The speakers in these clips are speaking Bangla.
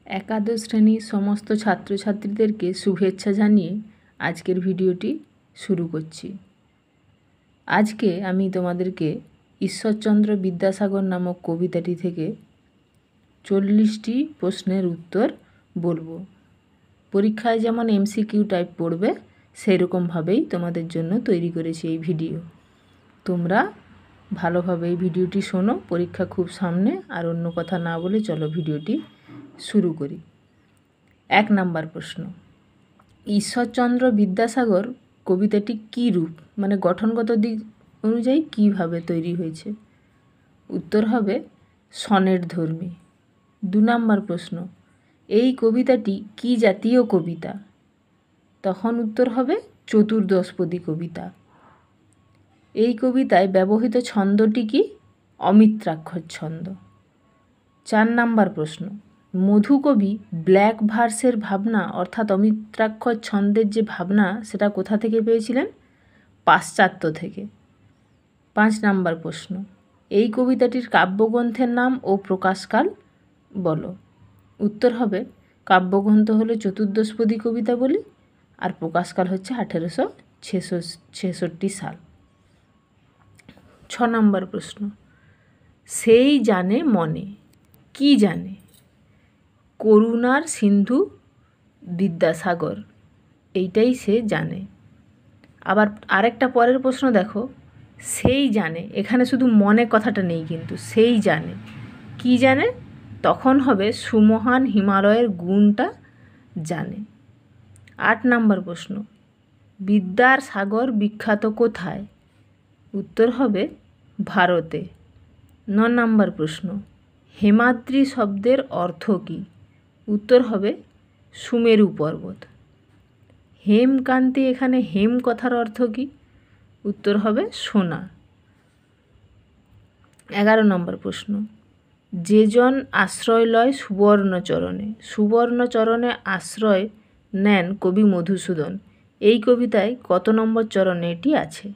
একাদশ শ্রেণীর সমস্ত ছাত্রছাত্রীদেরকে শুভেচ্ছা জানিয়ে আজকের ভিডিওটি শুরু করছি। আজকে আমি তোমাদেরকে ঈশ্বরচন্দ্র বিদ্যাসাগর নামক কবিতাটি থেকে 40টি প্রশ্নের উত্তর বলবো। পরীক্ষায় যেমন এমসিকিউ টাইপ পড়বে সেই রকমভাবেই তোমাদের জন্য তৈরি করেছি এই ভিডিও। তোমরা ভালোভাবে এই ভিডিওটি শোনো, পরীক্ষা খুব সামনে। আর অন্য কথা না বলে চলো ভিডিওটি শুরু করি। 1 নাম্বার প্রশ্ন, ঈশ্বরচন্দ্র বিদ্যাসাগর কবিতাটি কী রূপ, মানে গঠনগত দিক অনুযায়ী কীভাবে তৈরি হয়েছে? উত্তর হবে সনেট ধর্মী। 2 নাম্বার প্রশ্ন, এই কবিতাটি কী জাতীয় কবিতা? তখন উত্তর হবে চতুর্দশপদী কবিতা। এই কবিতায় ব্যবহৃত ছন্দটি কি? অমিত্রাক্ষর ছন্দ। 4 নাম্বার প্রশ্ন, মধুকবি ব্ল্যাক ভার্সের ভাবনা অর্থাৎ অমিত্রাক্ষর ছন্দের যে ভাবনা সেটা কোথা থেকে পেয়েছিলেন? পাশ্চাত্য থেকে। 5 নাম্বার প্রশ্ন, এই কবিতাটির কাব্যগ্রন্থের নাম ও প্রকাশকাল বলো। উত্তর হবে কাব্যগ্রন্থ হলো চতুর্দশপদী কবিতা বলি, আর প্রকাশকাল হচ্ছে 1866 সাল। 6 নম্বর প্রশ্ন, সেই জানে মনে, কি জানে? করুণার সিন্ধু বিদ্যাসাগর, এইটাই সে জানে। আবার আরেকটা পরের প্রশ্ন দেখো, সেই জানে, এখানে শুধু মনে কথাটা নেই কিন্তু, সেই জানে, কি জানে? তখন হবে সুমহান হিমালয়ের গুণটা জানে। 8 নম্বর প্রশ্ন, বিদ্যার সাগর বিখ্যাত কোথায়? উত্তর হবে ভারতে। 9 নম্বর প্রশ্ন, হেমাদ্রি শব্দের অর্থ কী? উত্তর হবে সুমেরু পর্বত। হেমকান্তি, এখানে হেম কথার অর্থ কী? উত্তর হবে সোনা। 11 নম্বর প্রশ্ন, যেজন আশ্রয় লয় সুবর্ণচরণে, সুবর্ণচরণে আশ্রয় নেন কবি মধুসূদন, এই কবিতায় কত নম্বর চরণে এটি আছে?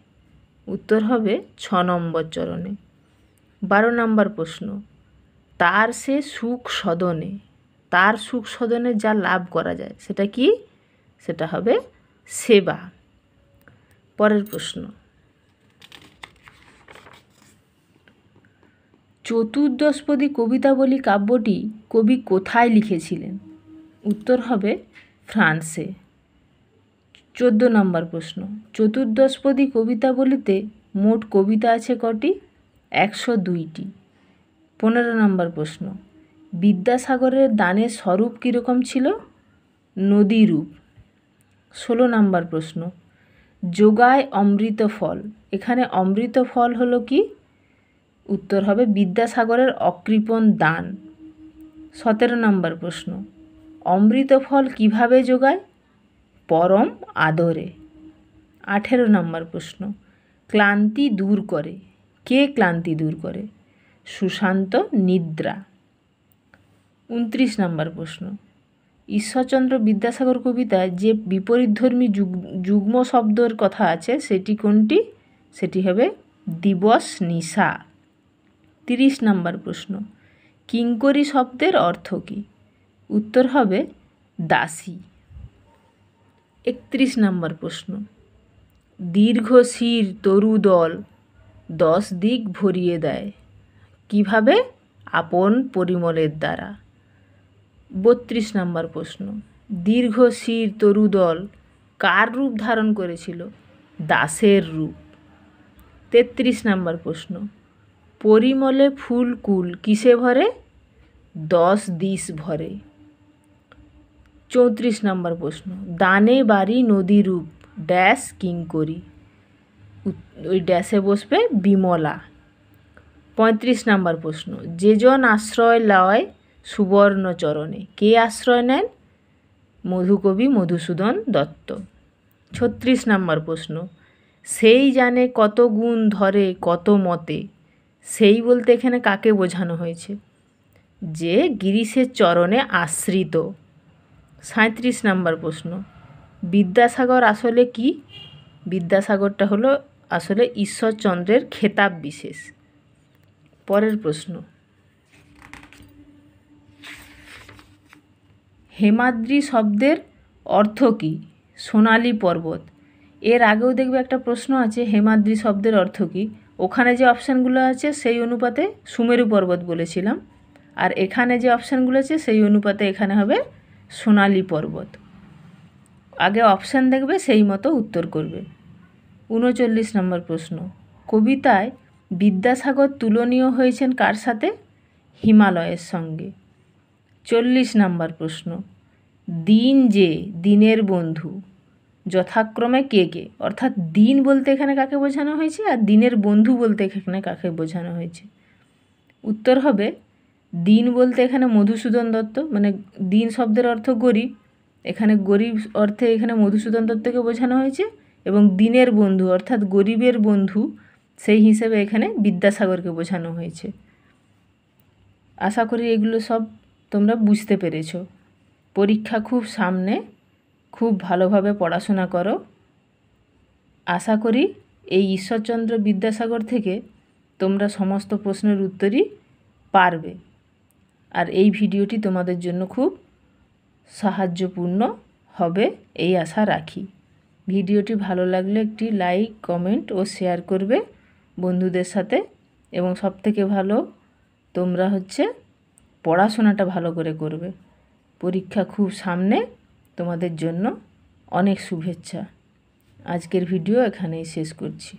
উত্তর হবে 6 নম্বর চরণে। 12 নম্বর প্রশ্ন, তার সে সুখ সদনে, তার সুখ সদনে যা লাভ করা যায় সেটা কি? সেটা হবে সেবা। পরের প্রশ্ন, চতুর্দশপদী কবিতাবলী কাব্যটি কবি কোথায় লিখেছিলেন? উত্তর হবে ফ্রান্সে। 14 নম্বর প্রশ্ন, চতুর্দশপদী কবিতাবলীতে মোট কবিতা আছে কটি? 102টি। 15 নম্বর প্রশ্ন, বিদ্যাসাগরের দানের স্বরূপ কীরকম ছিল? নদীরূপ। 16 নম্বর প্রশ্ন, যোগায় অমৃত ফল, এখানে অমৃত ফল হলো কি? উত্তর হবে বিদ্যাসাগরের অকৃপণ দান। 17 নম্বর প্রশ্ন, অমৃত ফল কীভাবে যোগায়? পরম আদরে। 18 নম্বর প্রশ্ন, ক্লান্তি দূর করে, কে ক্লান্তি দূর করে? সুশান্ত নিদ্রা। 29 নম্বর প্রশ্ন, ঈশ্বরচন্দ্র বিদ্যাসাগর কবিতায় যে বিপরীতধর্মী যুগ্ম শব্দের কথা আছে সেটি কোনটি? সেটি হবে দিবস নিশা। 30 নম্বর প্রশ্ন, কিঙ্করী শব্দের অর্থ কী? উত্তর হবে দাসী। 31 নম্বর প্রশ্ন, দীর্ঘ শির তরুদল 10 দিক ভরিয়ে দেয়, কিভাবে? আপন পরিমলের দ্বারা। 32 নম্বর প্রশ্ন, দীর্ঘ শির তরুদল কার রূপ ধারণ করেছিল? দাসের রূপ। 33 নম্বর প্রশ্ন, পরিমলে ফুলকুল কিসে ভরে? 10 দিশ ভরে। 34 নম্বর প্রশ্ন, দানে বাড়ি নদীরূপ ড্যাশ কিঙ্করী, ওই ড্যাশে বসবে বিমলা। 35 নম্বর প্রশ্ন, যেজন আশ্রয় লয় সুবর্ণচরণে, কে আশ্রয় নেন? মধুকবি মধুসূদন দত্ত। 36 নম্বর প্রশ্ন, সেই জানে কত গুণ ধরে কত মতে, সেই বলতে এখানে কাকে বোঝানো হয়েছে? যে গিরিশের চরণে আশ্রিত। 37 নম্বর প্রশ্ন, বিদ্যাসাগর আসলে কি? বিদ্যাসাগরটা হলো আসলে ঈশ্বরচন্দ্রের খেতাব বিশেষ। পরের প্রশ্ন, হেমাদ্রি শব্দের অর্থ কী? সোনালী পর্বত। এর আগেও দেখবে একটা প্রশ্ন আছে হেমাদ্রি শব্দের অর্থ কী। ওখানে যে অপশানগুলো আছে সেই অনুপাতে সুমেরু পর্বত বলেছিলাম, আর এখানে যে অপশানগুলো আছে সেই অনুপাতে এখানে হবে সোনালী পর্বত। আগে অপশান দেখবে, সেই মতো উত্তর করবে। 39 নম্বর প্রশ্ন, কবিতায় বিদ্যাসাগর তুলনীয় হয়েছেন কার সাথে? হিমালয়ের সঙ্গে। 40 নম্বর প্রশ্ন, দিন যে দিনের বন্ধু যথাক্রমে কে কে? অর্থাৎ দিন বলতে এখানে কাকে বোঝানো হয়েছে আর দিনের বন্ধু বলতে এখানে কাকে বোঝানো হয়েছে? উত্তর হবে দিন বলতে এখানে মধুসূদন দত্ত, মানে দিন শব্দের অর্থ গরিব, এখানে গরিব অর্থে এখানে মধুসূদন দত্তকে বোঝানো হয়েছে, এবং দিনের বন্ধু অর্থাৎ গরিবের বন্ধু সেই হিসেবে এখানে বিদ্যাসাগরকে বোঝানো হয়েছে। আশা করি এগুলো সব তোমরা বুঝতে পেরেছো। পরীক্ষা খুব সামনে, খুব ভালোভাবে পড়াশোনা করো। আশা করি এই ঈশ্বরচন্দ্র বিদ্যাসাগর থেকে তোমরা সমস্ত প্রশ্নের উত্তরই পারবে। আর এই ভিডিওটি তোমাদের জন্য খুব সাহায্যপূর্ণ হবে এই আশা রাখি। ভিডিওটি ভালো লাগলে একটি লাইক, কমেন্ট ও শেয়ার করবে বন্ধুদের সাথে। এবং সবথেকে ভালো, তোমরা পড়াশোনাটা ভালো করে করবে। পরীক্ষা খুব সামনে, তোমাদের জন্য অনেক শুভেচ্ছা। আজকের ভিডিও এখানেই শেষ করছি।